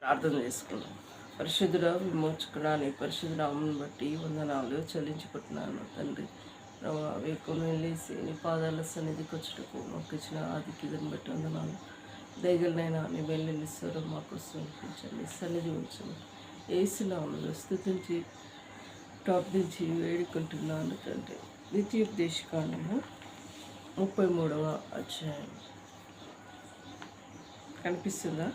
ప్రార్థన చేసుకున్నాం. పరిశుద్ధుడ విమోచకుడా నీ పరిశుద్ధ నామమును బట్టి వందనాలు చెల్లించుకుంటున్నాను తండ్రి. ప్రభా వేకుని లేసి నీ పాదాల సన్నిధికి వచ్చుటకు మాకు ఇచ్చిన ఆధిక్యతను బట్టి వందనాలు. దయగలనైనా నీ వెల్లుల్లి స్వరం మాకు సమర్పించండి, సన్నిధి ఉంచండి. ఏసునామములో స్తుతించి ప్రార్థించి వేడుకుంటున్నాను తండ్రి. ద్వితీయోపదేశకాండము 33వ అధ్యాయం కనిపిస్తుందా?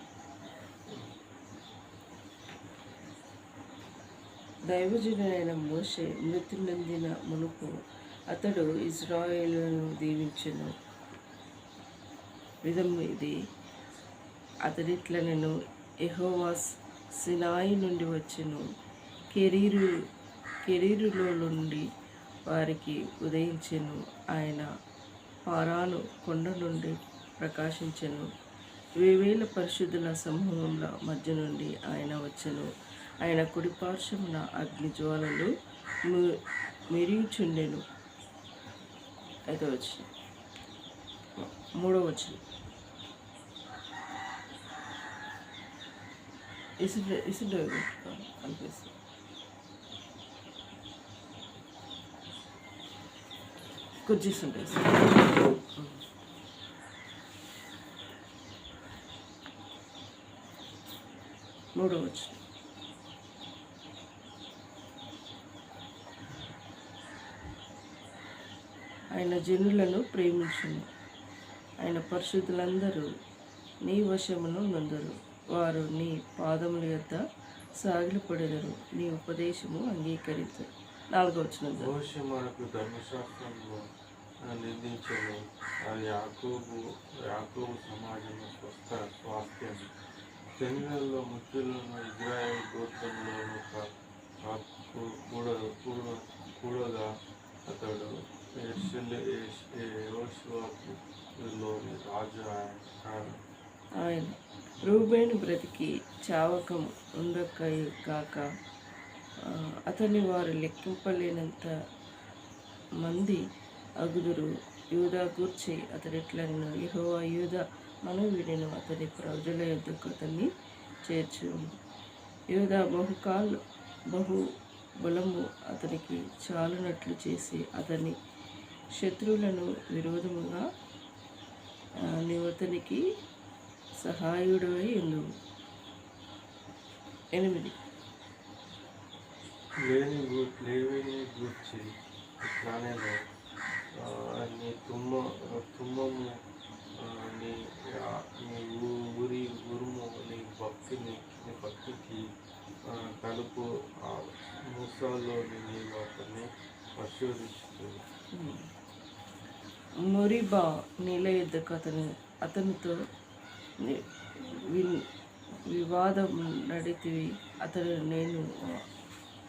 దైవజనుడైన మోషే మృతి నొందిన మునుపు అతడు ఇజ్రాయేలును దీవించెను విధము ఇది. అతడిట్లనెను, యెహోవా సినాయి నుండి వచ్చెను, కెరీరులో నుండి వారికి ఉదయించెను. ఆయన పారాను కొండ నుండి ప్రకాశించెను. 1000 పరిశుద్ధుల సమూహముల మధ్య నుండి ఆయన వచ్చెను. ఆయన కుడిపార్శ్వమున అగ్ని జ్వాలలు మెరియుచుండెను. 5వ వచనం, 3వ వచనం. ఇసుడు అనిపిస్తుంది. కుర్చీస్ ఉంటాయి. 3వ వచనం. ఆయన జనులను ప్రేమించును. ఆయన పరిశుద్ధులందరూ నీ వశమును నొందరు. వారు నీ పాదముల యొద్ద సాగిలపడెదరు, నీ ఉపదేశము అంగీకరించరు. 4వ వచనం. మోషే మనకు ధర్మశాస్త్రంలో నిర్ణయించను. యాకోబు సమాజము స్వాస్థ్యం. తెనులలో ముఖ్యులను ఇజ్రాయేల్ గోత్రంలోను కూడగా అతడు యోషువలోని రాజు ఆయన. రూబేను బ్రతికి చావకం ఉండకాక అతని వారు లెక్కింపలేనంత మంది అగుదురు. యూదా గూర్చి అతడిట్లను, యెహోవా యూదా మనవిడెను, అతని ప్రజల యొద్దకు అతన్ని చేర్చును. యూదా బహు బలము అతనికి చాలునట్లు చేసి అతని శత్రువులను విరోధముగా నీవు అతనికి సహాయుడై ఉండు. 8. లేవిని గూర్చి ఇట్లానేను, నీ తుమ్మము నీ ఊరి ఉరుము నీ భక్తికి కలుపు మూసాలోని నీవు అతన్ని పరిశోధించుతుంది. మొరీబా నీళ్ళ యుద్ధకు అతనితో వివాదం నడితివి. అతడు, నేను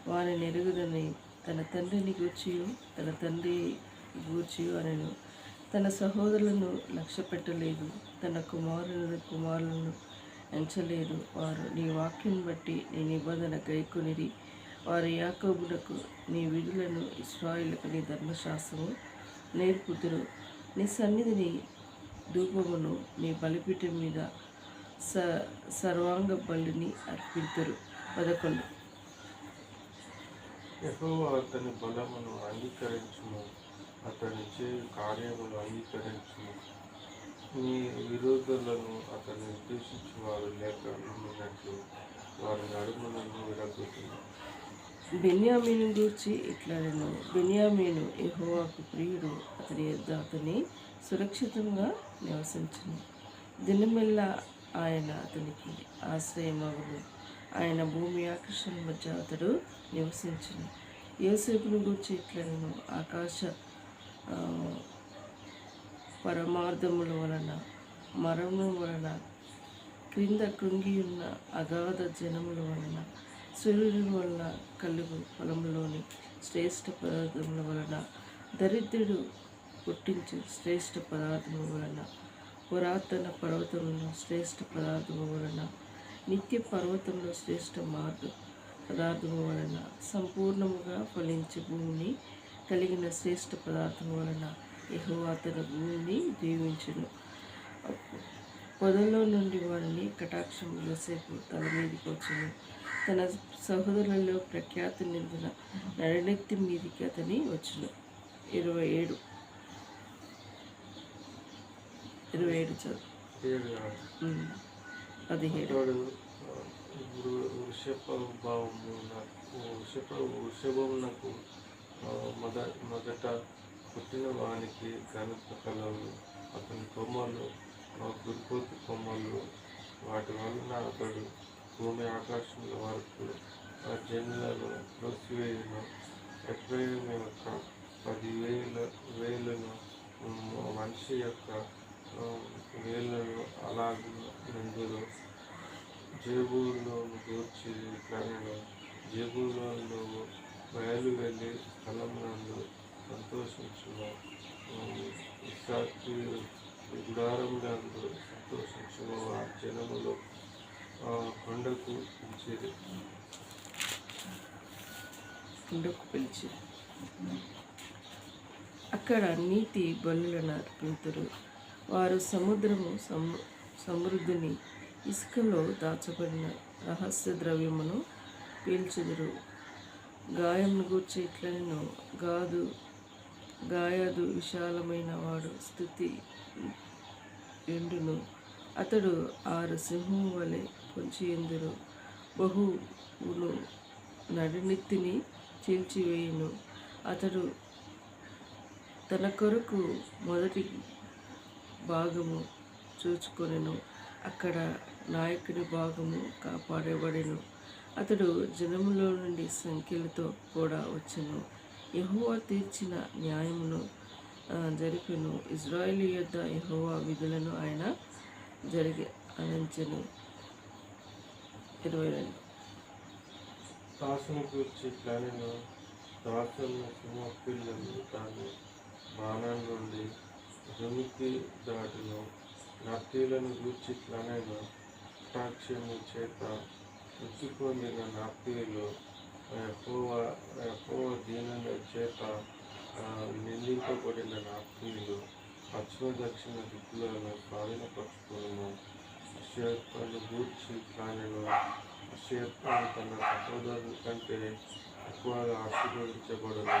వాని నెరుగుదని తన తండ్రిని గూర్చియు తన తండ్రి గూర్చియు అనెను. తన సహోదరులను లక్ష్య పెట్టలేదు, తన కుమారులను ఎంచలేదు. వారు నీ వాక్యం బట్టి నీ నిబంధన గైకొనిరి. వారు యాకోబునకు నీ విధులను, ఇశ్రాయేలుకు నీ ధర్మశాస్త్రము నేర్పుదురు. నీ సన్నిధిని ధూపమును నీ బలిపీఠం మీద సర్వాంగ బలిని అర్పింతురు. 11. యెహోవా అతని బలమును అంగీకరించుము, అతని చేయు కార్యములు అంగీకరించుము. నీ విరోధులను అతను ఉద్దేశించువారు లేక నమ్మినట్లు వారి నడుములను విరగొట్టును. బెన్యామీను గూర్చి ఇట్లనెను, బెన్యామీను యెహోవాకు ప్రియుడు, అతని యొద్ద అతని సురక్షితంగా నివసించును. దినమెల్లా ఆయన అతనికి ఆశ్రయమగును. ఆయన భూమి ఆకర్షణ మధ్య అతడు నివసించును. యోసేపును గూర్చి ఇట్లనెను, ఆకాశ పరమార్థముల వలన మరణం వలన క్రింద కృంగియున్న అగాధ జనముల వలన సూర్యుని వలన కలుగు ఫలములోని శ్రేష్ఠ పదార్థముల వలన దరిద్రుడు పుట్టించు శ్రేష్ఠ పదార్థముల వలన పురాతన పర్వతంలో శ్రేష్ఠ పదార్థము వలన నిత్య పర్వతంలో శ్రేష్ఠ పదార్థము వలన సంపూర్ణముగా ఫలించే భూమిని కలిగిన శ్రేష్ఠ పదార్థము వలన యెహోవా తన భూమిని దీవించును. పొదలో నుండి వారిని కటాక్షం యోసేపు తల మీదికి వచ్చును. తన సహోదరులలో ప్రఖ్యాతి నిందిన నడనెత్తి మీదికి అతని వచ్చును. 27 చదువు. 17. ఇప్పుడు వృషభమునకు మొదట పుట్టిన వానికి ఘనత కలవు. అతని కొమ్మలు గురిపోతు కొమ్మలు, వాటి వలన అతడు భూమి ఆకాశముల వరకు ఆ జనులను త్రోసివేయును. ఎఫ్రాయిము యొక్క 10,000 మనిషి యొక్క వేలను అలాగే నుందురు. జేబులోను గూర్చి ఇట్లనెను, జేబులోను బయలు వెళ్ళి స్థలమునందు సంతోషించును. ఇస్సాకు గుడారములందు సంతోషించును. ఆ జనములు కొండకు పిలిచి అక్కడ నీతి బలులను అర్పింతురు. వారు సమృద్ధిని ఇసుకలో దాచబడిన రహస్య ద్రవ్యమును పీల్చుదురు. గాయంను గూర్చి ఇట్లనెను, గాయాదు విశాలమైన వాడు స్థుతి ఎండును. అతడు 6 సింహము వలె పొంచియుందురు. బహువును నడినెత్తిని చీల్చివేయును. అతడు తన కొరకు మొదటి భాగము చూచుకొనెను. అక్కడ నాయకుని భాగము కాపాడబడెను. అతడు జనములో నుండి సంఖ్యలతో కూడా వచ్చెను. యెహోవా తీర్చిన న్యాయమును జరిపెను. ఇజ్రాయేలు యొద్ద యెహోవా విధులను ఆయన అనంచెను. 22. దాసుని గూర్చి ప్లానెను, దాసుని సింహపిల్లలు దాని బాణం నుండి దుమికి దాటును. నాట్యులను గూర్చి ప్లానెను, కటాక్షము చేత ఉచ్చిపొందిన నాట్యులు యెహోవా దీనుల చేత నిందింపబడిన నాట్యులు పశ్చిమ దక్షిణ దిక్కులను స్వాధీనపరుచుకును. అశ్షూరును గూర్చి ప్లానెను, అశ్షూరు తన సహోదరుని కంటే ఎక్కువగా ఆశీర్వదించబడును.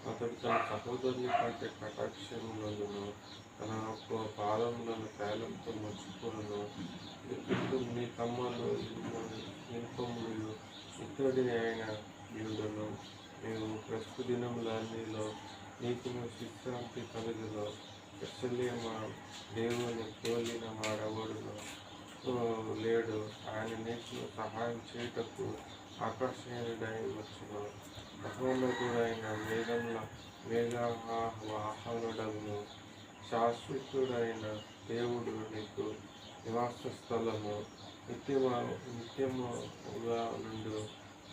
అతడు తన సహోదరుని కంటే కటాక్షము నందును. తన పాదములను తైలంతో ముంచుకొనును. నీ కమ్మలు ఇనుపములు ఇత్తడి అయిన యూదును. నీవు ప్రస్తుత దినములన్నీలో నీకు విశ్రాంతి కలుగును. యెరూషలేము దేవుని పోలిన వాడెవడును లేడు. ఆయన నీకు సహాయం చేయుటకు ఆకర్షణీయుడై వచ్చును. మహోన్నతుడైన మేఘవాహనుడగును. శాశ్వతుడైన దేవుడు నీకు నివాస స్థలము. నిత్యముగా నుండి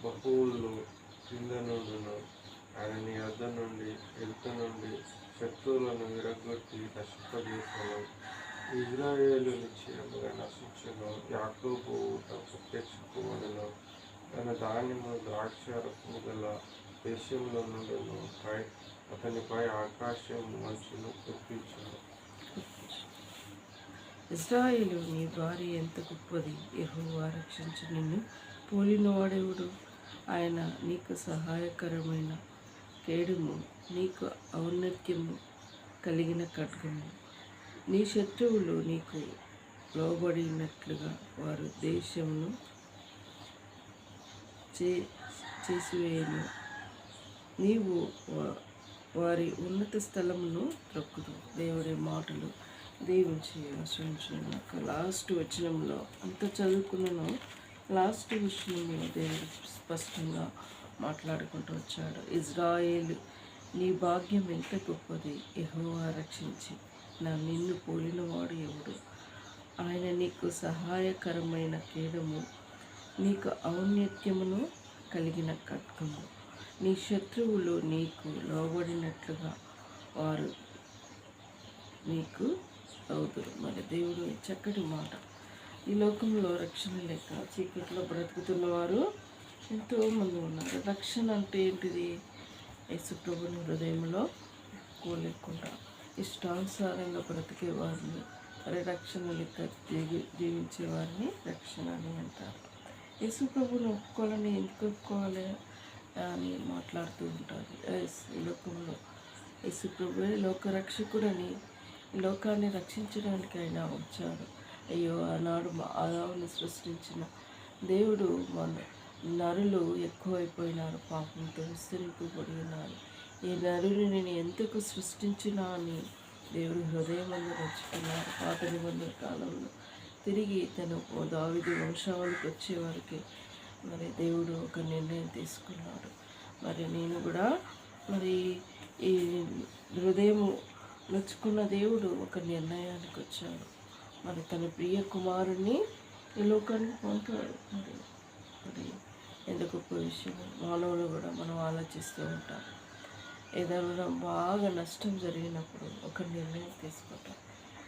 బహువులు క్రింద నుండును. ఆయన నీ వద్ద నుండి ఎదుట నుండి శత్రువులను విరగొట్టి నశింపజేసెను. ఇజ్రాయేలు నిశ్చయముగా నశించును. యాకోబు ప్రత్యక్షమగును. తన ధాన్యము ద్రాక్షారసము గల దేశంలో నుండును. అతనిపై ఆకాశం మంచును కురిపించును. ఇశ్రాయేలు నీ భార్య ఎంత గొప్పది. యెహోవా రక్షించు నిన్ను పోలినవాడెవడు? ఆయన నీకు సహాయకరమైన కేడుము, నీకు ఔన్నత్యము కలిగిన ఖడ్గము. నీ శత్రువులు నీకు లోబడినట్లుగా వారు దేశమును చేసివేయను. నీవు వారి ఉన్నత స్థలమును త్రొక్కుదు. దేవుడి మాటలు దీవించి ఆశ్రయించిన లాస్ట్ వచనంలో అంత చదువుకున్నాను. లాస్ట్ విషయంలో దేవుడు స్పష్టంగా మాట్లాడుకుంటూ వచ్చాడు. ఇజ్రాయేలు నీ భాగ్యం ఎంత గొప్పది. యెహోవా రక్షించి నిన్ను పోలినవాడు ఎవడు? ఆయన నీకు సహాయకరమైన కేడము, నీకు ఔన్నత్యమును కలిగిన ఖడ్గము. నీ శత్రువులు నీకు లోబడినట్లుగా వారు నీకు అవుతురు. మరి దేవుడు చక్కటి మాట. ఈ లోకంలో రక్షణ లేక చీకట్లో బ్రతుకుతున్న వారు ఎంతోమంది ఉన్నారు. రక్షణ అంటే ఏంటిది? యేసుప్రభుని హృదయంలో కోలేకుండా ఇష్టానుసారంగా బ్రతికే వారిని మరి రక్షణ లెక్క జీవించే వారిని రక్షణ అని అంటారు. యేసు ప్రభువుని ఒప్పుకోవాలని ఎందుకు ఒప్పుకోవాలి అని మాట్లాడుతూ ఉంటారు. ఈ లోకంలో యేసు ప్రభువే లోక రక్షకుడని, ఈ లోకాన్ని రక్షించడానికి ఆయన వచ్చాడు. అయ్యో, ఆనాడు ఆదాముని సృష్టించిన దేవుడు మన నరులు ఎక్కువైపోయినారు, పాపంతో విస్తరింపబడి ఉన్నారు. ఈ నరుని నేను ఎందుకు సృష్టించినా అని దేవుడు హృదయమందు నచ్చుకున్నారు. పాత నిబంధన కాలంలో తిరిగి తను దావీదు వంశావళికి వచ్చేవారికి మరి దేవుడు ఒక నిర్ణయం తీసుకున్నాడు. మరి నేను కూడా మరి ఈ హృదయము నొచ్చుకున్న దేవుడు ఒక నిర్ణయానికి వచ్చాడు. మరి తన ప్రియ కుమారుణ్ణి ఈ లోకానికి పంపాడు. మరి ఎంత గొప్ప విషయం. మానవులు కూడా మనం ఆలోచిస్తూ ఉంటాం. ఏదైనా బాగా నష్టం జరిగినప్పుడు ఒక నిర్ణయం తీసుకుంటాం,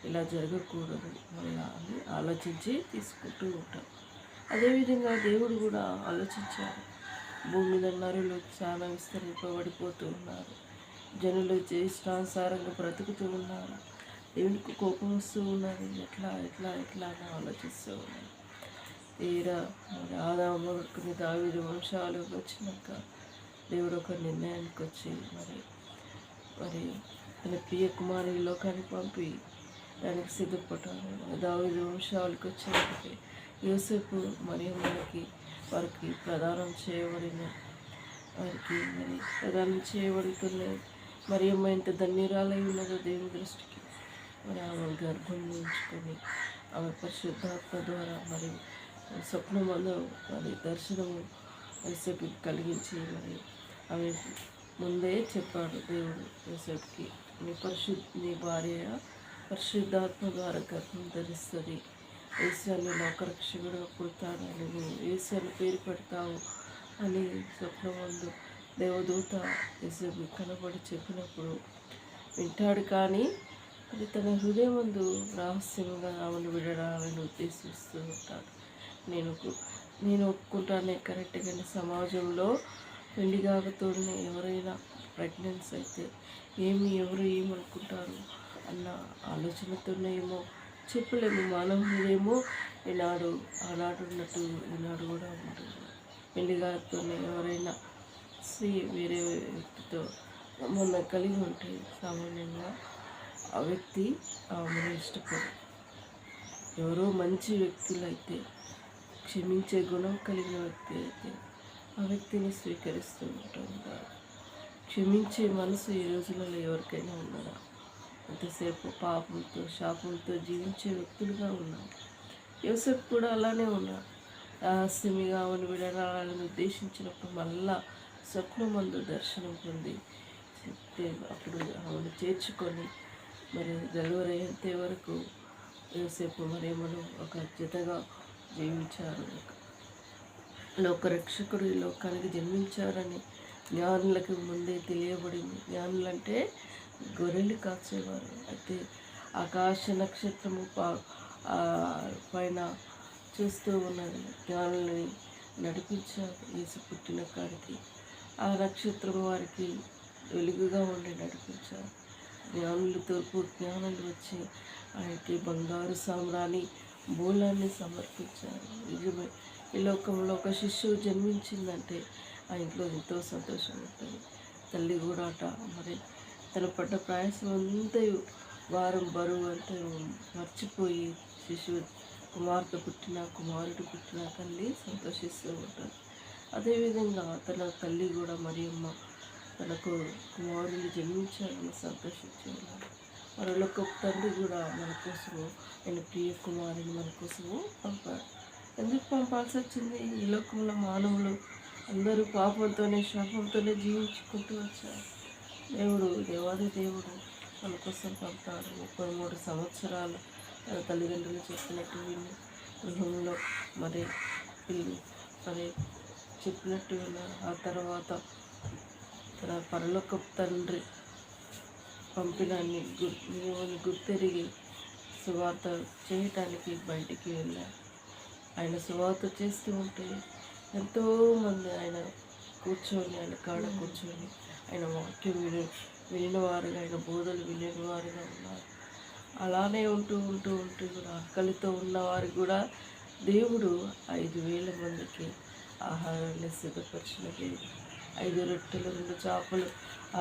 ఇలా జరగకూడదు మళ్ళా అని ఆలోచించి తీసుకుంటూ ఉంటాం. అదేవిధంగా దేవుడు కూడా ఆలోచించారు. భూమి మీద నరులు చాలా విస్తరింపబడిపోతూ ఉన్నారు. జనులు ఇష్టానుసారంగా బ్రతుకుతూ ఉన్నారు. దేవునికి కోపం వస్తూ ఉన్నది. ఎట్లా ఎట్లా ఎట్లా అని ఆలోచిస్తూ ఉన్నారు. తీరా మరి ఆదాము దావీదు వంశాలకు వచ్చినాక దేవుడు ఒక నిర్ణయానికి వచ్చి మరి తన ప్రియ కుమారుని లోకానికి పంపి దానికి సిద్ధపడ్డారు. దావీదు వంశాలకు వచ్చేటికి యోసేపు మరియమ్మకి వారికి ప్రదానం చేయబడిన వారికి మరి ప్రదానం చేయబడుతున్నాయి. మరియమ్మ ఎంత ధన్యురాలై ఉన్నదో దేవుని దృష్టికి. మరి ఆమె గర్భం ఉంచుకొని ఆమె పరిశుద్ధాత్మ ద్వారా మరి స్వప్నమందు మరి దర్శనము యోసేపుకి కలిగించి మరి ఆమె ముందే చెప్పాడు దేవుడు యోసేపుకి, నీ భార్య పరిశుద్ధాత్మ ద్వారా గర్భం ధరిస్తుంది, యేసుని లోకరక్షకుడుగా పుడతాడు, నువ్వు యేసుని పేరు పెడతావు అని స్వప్నమందు దేవదూత యేసేపుకి కనబడి చెప్పినప్పుడు వింటాడు. కానీ అది తన హృదయమందు రహస్యంగా ఆమెను విడడాలని ఉద్దేశిస్తూ ఉంటాడు. నేను ఒప్పుకుంటానే కరెక్ట్గానే సమాజంలో పెళ్లి కాకతోనే ఎవరైనా ప్రెగ్నెన్సీ అయితే ఎవరు ఏమనుకుంటారు అన్న ఆలోచనతోనే ఏమో చెప్పలేము. మానవుడేమో ఆనాడు ఉన్నట్టు ఈనాడు కూడా ఉంటుంది. పెళ్లి కాకతోనే ఎవరైనా వేరే వ్యక్తితో సంబంధం కలిగి ఉంటే సామాన్యంగా ఆ వ్యక్తి ఆమెను ఇష్టపడు. ఎవరో మంచి వ్యక్తులు అయితే, క్షమించే గుణం కలిగిన వ్యక్తి అయితే ఆ వ్యక్తిని స్వీకరిస్తూ ఉంటారు. క్షమించే మనసు ఈ రోజులలో ఎవరికైనా ఉన్నదా? అంతసేపు పాపంతో శాపంతో జీవించే వ్యక్తులుగా ఉన్నారు. యోసేపు కూడా అలానే ఉన్నాడు. రహస్యమిగా ఆమెను విడనాడాలని ఉద్దేశించినప్పుడు మళ్ళా స్వప్నమందు దర్శనం పొంది చెప్తే అప్పుడు ఆమెను చేర్చుకొని మరి డెలివరీ అయ్యేంత వరకు యోసేపు మరియమ్మను ఒక జతగా జీవించారు. లోకరక్షకుడు ఈ లోకానికి జన్మించారని జ్ఞానులకు ముందే తెలియబడింది. జ్ఞానులు అంటే గొర్రెలు కాచేవారు. అయితే ఆకాశ నక్షత్రము పైన చూస్తూ ఉన్నది. జ్ఞానులని నడిపించారు యేసు పుట్టిన కాడికి. ఆ నక్షత్రం వారికి వెలుగుగా ఉండి నడిపించారు. తూర్పు జ్ఞానులు వచ్చి ఆయనకి బంగారు సామ్రాణి బోలాన్ని సమర్పించారు. నిజమే, ఈ లోకంలో ఒక శిశువు జన్మించిందంటే ఆ ఇంట్లో ఎంతో సంతోషం ఉంటుంది. తల్లి కూడా మరి తన పడ్డ ప్రయాసం అంతా వారం బరువు అంతా మర్చిపోయి శిశువు కుమారుడు పుట్టిన తల్లి సంతోషిస్తూ ఉంటారు. అదేవిధంగా తన తల్లి కూడా మరియమ్మ తనకు కుమారుని జన్మించాలని సంతోషించేవారు. మరొక తండ్రి కూడా మన కోసము ఆయన ప్రియ కుమారుని మన కోసము పంపాడు. ఎందుకు పంపాల్సి వచ్చింది? ఈ లోకంలో మానవులు అందరూ పాపంతోనే శాపంతోనే జీవించుకుంటూ వచ్చారు. దేవాది దేవుడు మన కోసం పంపాడు. 33 సంవత్సరాలు తన తల్లిదండ్రులు చెప్పినట్టు విని గృహంలో మరి చెప్పినట్టు విన్నారు. ఆ తర్వాత తన పరలోక తండ్రి పంపిన గుర్తెరిగి సువార్త చేయటానికి బయటికి వెళ్ళారు. ఆయన సువార్త చేస్తూ ఉంటే ఎంతోమంది ఆయన కాడ కూర్చొని ఆయన వాక్యం వినినవారుగా, ఆయన బోధలు వినినవారుగా ఉన్నారు. అలానే ఉంటూ ఉంటూ ఉంటూ కూడా ఆకలితో ఉన్నవారికి కూడా దేవుడు 5,000 మందికి ఆహారాన్ని సిద్ధపరిచిన దేవుడు. 5 రొట్టెలు 2 చేపలు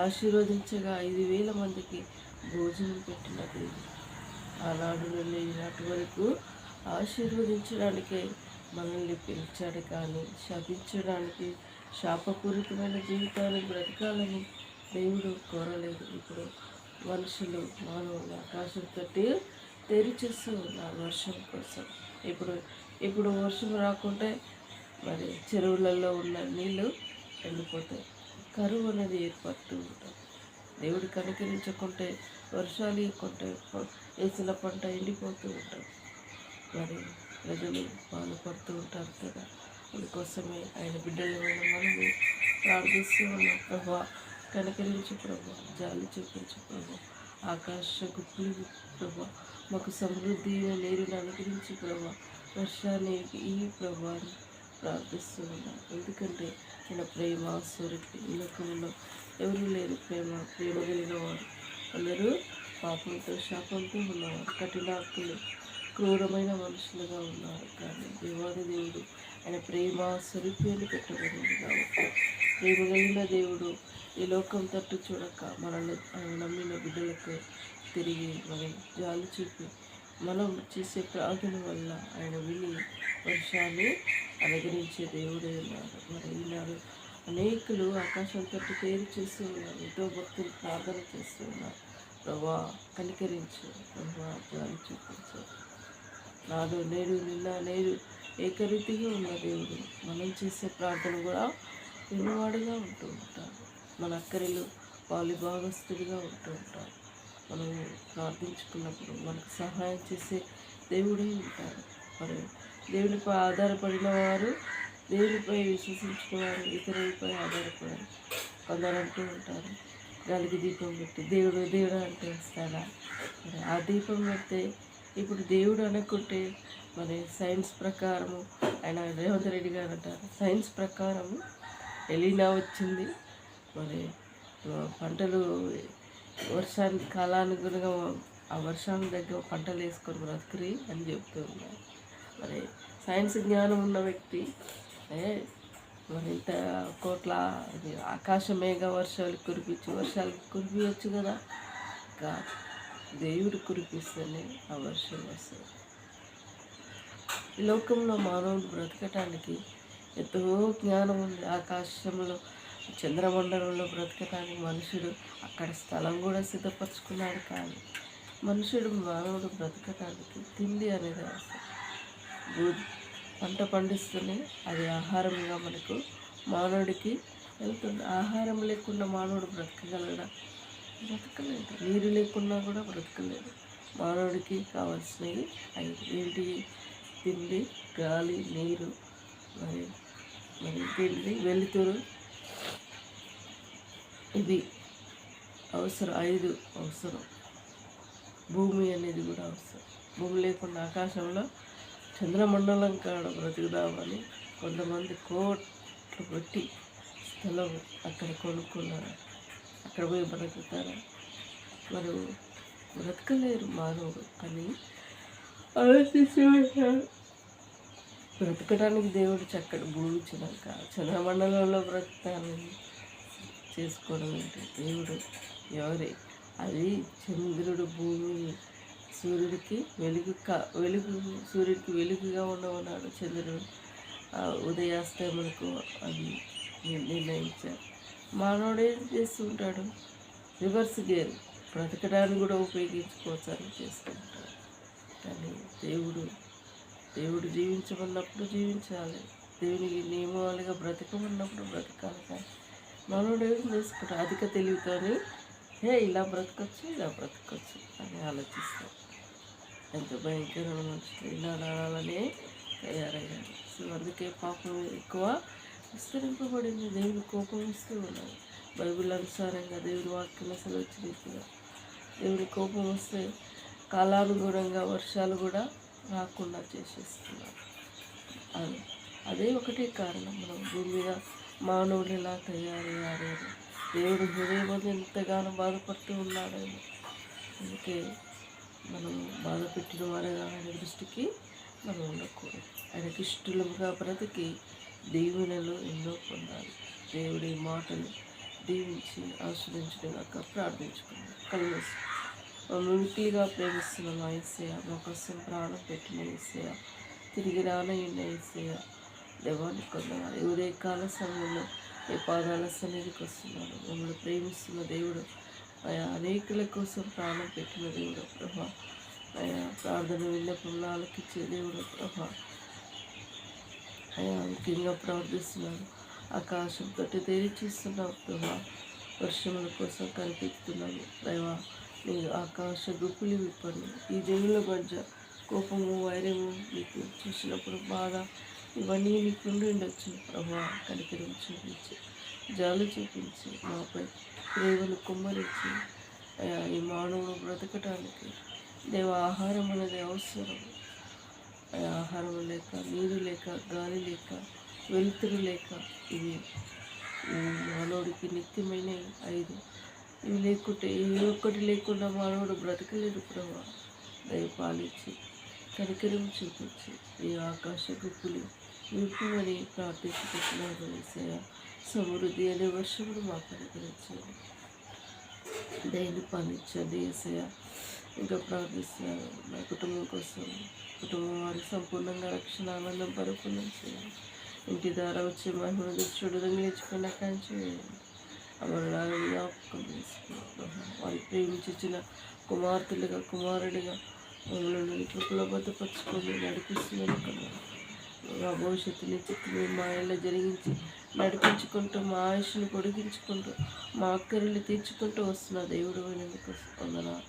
ఆశీర్వదించగా 5,000 మందికి భోజనం పెట్టిన దేవుడు. ఆనాడు నుండి ఈనాటి వరకు ఆశీర్వదించడానికే మనల్ని పిలిచాడు, కానీ శపించడానికి, శాపపూరితమైన జీవితాన్ని బ్రతకాలని దేవుడు కోరలేదు. ఇప్పుడు మనుషులు మానవులు ఆకాశం తట్టి తెరిచేస్తూ ఉన్నారు వర్షం కోసం. ఇప్పుడు వర్షం రాకుంటే మరి చెరువులలో ఉన్న నీళ్ళు ఎండిపోతాయి, కరువు అనేది ఏర్పడుతూ ఉంటుంది. దేవుడు కనికరించకుంటే, వర్షాలు ఇవ్వకుంటే వేసిన పంట ఎండిపోతూ ఉంటాం. మరి ప్రజలు బాధపడుతూ ఉంటారు కదా. అందుకోసమే ఆయన బిడ్డలమైన మనము ప్రార్థిస్తూ ఉన్నాం. ప్రభా కనికరించు ప్రభా, జాలి చూపించు ప్రభా, ఆకాశ గుప్పులు ప్రభా, మాకు సమృద్ధి నీరుని అనుగ్రహించి ప్రభా, వర్షాన్ని ఈ ప్రభాని ప్రార్థిస్తూ ఉన్నాం. ఎందుకంటే ఆయన ప్రేమ స్వరూపి. ఈ లోకంలో ఎవరు లేరు ప్రేమ కలిగిన వారు. అందరూ పాపంతో శాపంతో ఉన్నవారు, కఠినాత్ములు, క్రూరమైన మనుషులుగా ఉన్నారు. కానీ దేవాది దేవుడు ఆయన ప్రేమ స్వరూపి అని పెట్టబడింది కాబట్టి, ప్రేమ కలిగిన దేవుడు ఈ లోకం తట్టు చూడక మనల్ని ఆయన నమ్మిన బిడ్డలకు తిరిగి మరి జాలి చూపి మనం చేసే ప్రార్థన వల్ల ఆయన విని వర్షాన్ని అనుగ్రహించే దేవుడే ఉన్నారు. మరి ఈనాడు అనేకులు ఆకాశం తట్టు తేరు చేస్తూ ఉన్నారు, ఎంతో భక్తులు ప్రార్థన చేస్తూ ఉన్నారు. ప్రభా కనికరించు, ప్రభా జాలి చూపించు. నాడు నేడు నిన్న నేడు ఏకరీతిగా ఉన్న దేవుడు మనం చేసే ప్రార్థన కూడా విన్నవాడుగా ఉంటూ ఉంటాడు. మన అక్కరిలో భాగస్తుడిగా ఉంటూ ఉంటాడు. మనం ప్రార్థించుకున్నప్పుడు మనకు సహాయం చేసే దేవుడే ఉంటాడు. మరి దేవునిపై ఆధారపడిన వారు, దేవునిపై విశ్వసించిన వారు ఇతరులపై ఆధారపడారు. కొందరు అంటూ ఉంటారు, గాలికి దీపం పెట్టి దేవుడు దేవుడు అంటే వస్తాడా? మరి ఆ దీపం పెడితే ఇప్పుడు దేవుడు అనుకుంటే మరి సైన్స్ ప్రకారము ఆయన రేవంత్ రెడ్డి గారు అంటారు, సైన్స్ ప్రకారము ఎలీనా వచ్చింది. మరి పంటలు వర్షానికి కాలానుగుణంగా ఆ వర్షానికి దగ్గర పంటలు వేసుకొని బ్రతుకురి అని చెప్తూ ఉన్నారు. మరి సైన్స్ జ్ఞానం ఉన్న వ్యక్తి మరి ఇంత కోట్ల ఆకాశ మేఘ వర్షాలు కురిపించవచ్చు కదా. ఇంకా దేవుడు కురిపిస్తేనే ఆ వర్షం వస్తుంది. ఈ లోకంలో మానవుడు బ్రతకటానికి ఎంతో జ్ఞానం ఉంది. ఆకాశంలో చంద్రమండలంలో బ్రతకటానికి మనుషుడు అక్కడ స్థలం కూడా సిద్ధపరచుకున్నాడు. కానీ మానవుడు బ్రతకటానికి తిండి అనేది అవసరం. పంట పండిస్తూనే అది ఆహారంగా మనకు మానవుడికి వెళ్తుంది. ఆహారం లేకుండా మానవుడు బ్రతకగలడా? బ్రతకలేదు. నీరు లేకున్నా కూడా బ్రతకలేదు. మానవుడికి కావాల్సినవి ఏంటి? తిండి, గాలి, నీరు, మరి ఇంకేంటిది వెలుతురు, ఇవి అవసరం. 5 అవసరం. భూమి అనేది కూడా అవసరం. భూమి లేకుండా ఆకాశంలో చంద్రమండలం కాడ బ్రతుకుదామని కొంతమంది కోట్లు పెట్టి స్థలం అక్కడ కొనుక్కున్నారు. అక్కడ పోయి బ్రతుకుతారా? మరి బ్రతకలేరు మానవుడు. కానీ బ్రతకడానికి దేవుడు చక్కటి భూమి ఇచ్చినాక చంద్రమండలంలో బ్రతకాలని చేసుకోవడం ఏంటి? దేవుడు ఎవరే? అది చంద్రుడు, భూమి, సూర్యుడికి సూర్యుడికి వెలుగుగా ఉండమన్నాడు. చంద్రుడు ఉదయాస్తమనకు అది నిర్ణయించారు. మానవుడు ఏం చేస్తూ ఉంటాడు? రివర్స్ గేర్ బ్రతకడానికి కూడా ఉపయోగించుకోవచ్చు అని చేస్తూ ఉంటాడు. కానీ దేవుడు జీవించమన్నప్పుడు జీవించాలి, దేవునికి నియమాలుగా బ్రతకమన్నప్పుడు బ్రతకాలి. కానీ మనోడు ఏం చేసుకుంటాడు? అధిక తెలివితోని ఇలా బ్రతకొచ్చు అని ఆలోచిస్తాం. ఎంత భయంకరమైన మనుషులు ఇలా నడాలనే తయారయ్యారు. సో అందుకే పాపం ఎక్కువ విస్తరింపబడింది. దేవుని కోపం ఇస్తూ ఉన్నారు. బైబిల్ అనుసారంగా దేవుని వాక్యం అసలు వచ్చినట్టుగా దేవుని కోపం వస్తే కాలానుగుణంగా వర్షాలు కూడా రాకుండా చేసేస్తున్నారు. అదే ఒకటే కారణం. మనం భూమి మీద మానవులు ఇలా తయారయ్యారేమో, దేవుడు హృదయం ఎంతగానో బాధపడుతూ ఉన్నాడేమో. అందుకే మనం బాధ పెట్టిన వారుగా ఆయన దృష్టికి మనం ఉండకూడదు. ఆయనకి ఇష్టలుగా బ్రతికి దీవెనలు ఎన్నో పొందాలి. దేవుడి మాటలు దీవించి ఆస్వాదించడానికి ప్రార్థించుకున్నాం. కళ్ళు మిమిక్రీగా ప్రేమిస్తున్న మా యేసయ్య, మా కోసం ప్రాణం పెట్టిన యేసయ్య, తిరిగి రానయ్యున్న యేసయ్య, దేవాన్ని కొందనాలు. ఈ ఉదయకాల సమయంలో ఈ పాదాల సన్నిధికి వస్తున్నాను. మమ్మల్ని ప్రేమిస్తున్న దేవుడు, ఆయా అనేకుల కోసం ప్రాణం పెట్టిన దేవుడు ప్రభా, ఆయా ప్రార్థన విన్నపంలో ఆలకించే దేవుడు ప్రభా, ఆయా ముఖ్యంగా ప్రార్థిస్తున్నాను. ఆకాశం తోటి తెరిచిస్తున్నావు ప్రభా, వర్షముల కోసం కనిపిస్తున్నాను దైవా. నీ ఆకాశ గుప్పులు విప్పండి. ఈ జనుల మధ్య కోపము, వైరము నీకు చూసినప్పుడు బాధ ఇవన్నీ నీకు ఉండి ఉండొచ్చు ప్రభా. కనికరం చూపించి, జాలు చూపించి, మాపై ప్రేమను కుమ్మరించి ఈ మానవుడు బ్రతకటానికి దేవ ఆహారం అనేది అవసరం. ఆహారం లేక, నీరు లేక, గాలి లేక, వెలుతురు లేక, ఇవి మానవుడికి నిత్యమైన 5 ఇవి లేకుంటే ఏ ఒక్కటి లేకుండా మానవుడు బ్రతకలేడు ప్రభా. దయపాలించి కనికరం చూపించి ఈ ఆకాశ గుప్పులు విప్పుమని ప్రార్థించుకుంటున్నాను యేసయ్య. సమృద్ధి అనే వర్షమును మాకు అనుగ్రహించండి, దయని పాలించండి యేసయ్య. ఇంకా ప్రార్థిస్తున్నాను నా కుటుంబం కోసం, కుటుంబం వారికి సంపూర్ణంగా రక్షణ, ఆనందం పరిపూర్ణం చేయండి. ఇంటి ద్వారా వచ్చే మహిళ దృష్టిడు రంగులించుకున్న కంచి అమరులాగా జ్ఞాపకం చేసుకున్నాను. వారికి ప్రేమించిన కుమార్తెలుగా, కుమారుడిగా మమ్మల్ని కృపలో భద్రపరచుకొని నడిపిస్తున్నాను కదా. మా భవిష్యత్తుని చిత్తుని మా ఇళ్ళ జరిగించి నడిపించుకుంటూ, మా ఆయుష్ని పొడిగించుకుంటూ, మా అక్కర్లు తీర్చుకుంటూ వస్తున్న దేవుడు అయినందుకు వందనాలు.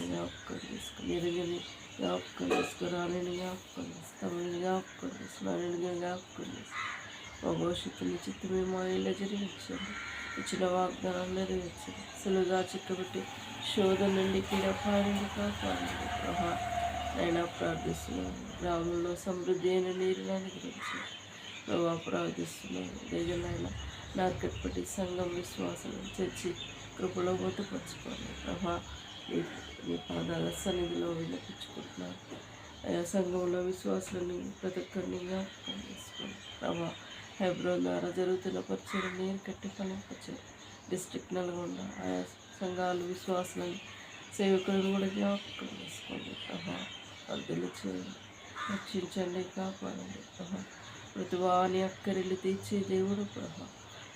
జ్ఞాపకం చేసుకుని ఎరుగని జ్ఞాపకం చేసుకుని జ్ఞాపకం చేస్తామని జ్ఞాపకం చేసుకున్నాను జ్ఞాపకం చేసుకుని మా భవిష్యత్తుని చిత్తమే మా ఇళ్ళ జరిగించండి. ఇచ్చిన వాగ్దానాలు నెరవేర్చండి. సులువుగా చిక్కబెట్టి శోధన నుండి కీడపాయ నుండి కాపాడండి ప్రభా. అయినా ప్రార్థిస్తున్నాను. గ్రామంలో సమృద్ధి అయిన నీరుని అనుగ్రహించి ప్రభా ప్రార్థిస్తున్నాను. దేజనైనా నార్కెట్పట్టి సంఘం విశ్వాసాలను చర్చి కృపలో బొట్టుపరచుకోండి ప్రభా. నీ పాదాల సన్నిధిలో వినిపించుకుంటున్నాను. ఆయా సంఘంలో విశ్వాసాలని ప్రతి ఒక్కరిని జ్ఞాపకం చేసుకోండి ప్రభా. హెబ్రోన్ ద్వారా జరుగుతున్న పరిచయం నీరు కట్టి ఫలింపచేయండి. డిస్ట్రిక్ట్ నల్గొండ ఆయా సంఘాలు విశ్వాసాలను సేవకులను కూడా జ్ఞాపకం చేసుకోండి ప్రభా. వర్ధలు చేయండి, రక్షించండి, కాపాడండి ప్రభా. ప్రతి వారి అక్కరిల్లు తీర్చే దేవుడు ప్రభా.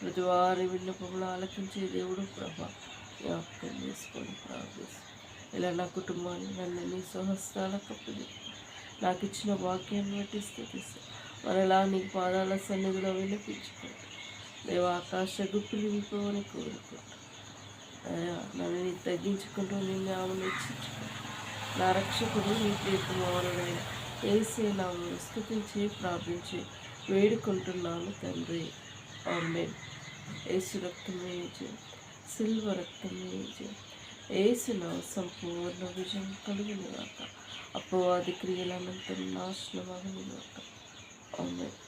ప్రతి వారి విన్నపములు ఆలకించే దేవుడు ప్రభా. జ్ఞాపకం చేసుకొని ప్రార్థిస్తాను. ఇలా నా కుటుంబాన్ని నన్ను నీ స్వహస్తాలకు అప్పగించు. నాకు ఇచ్చిన వాక్యాన్ని బట్టి స్థితిస్తాను. మరలా నీ పాదాల సన్నిధిలో వినిపించుకోండి దేవ. ఆకాశ గుప్పులు విప్పమని కోరుకుంటా నన్ను నీ తగ్గించుకుంటూ నిన్ను ఆమెను ఇచ్చించుకుంటా. నా రక్షకుడు నీ ప్రియకుమారుడైన యేసే నామమున స్తుతించి ప్రార్థించి వేడుకుంటున్నాను తండ్రి. ఆమేన్. యేసు రక్తమే జయం, సిల్వ రక్తమే జయం. యేసు నా సంపూర్ణ విజయం కలుగును గాక. అపవాది క్రియల అనంతరం నాశనమగును గాక. ఆమేన్.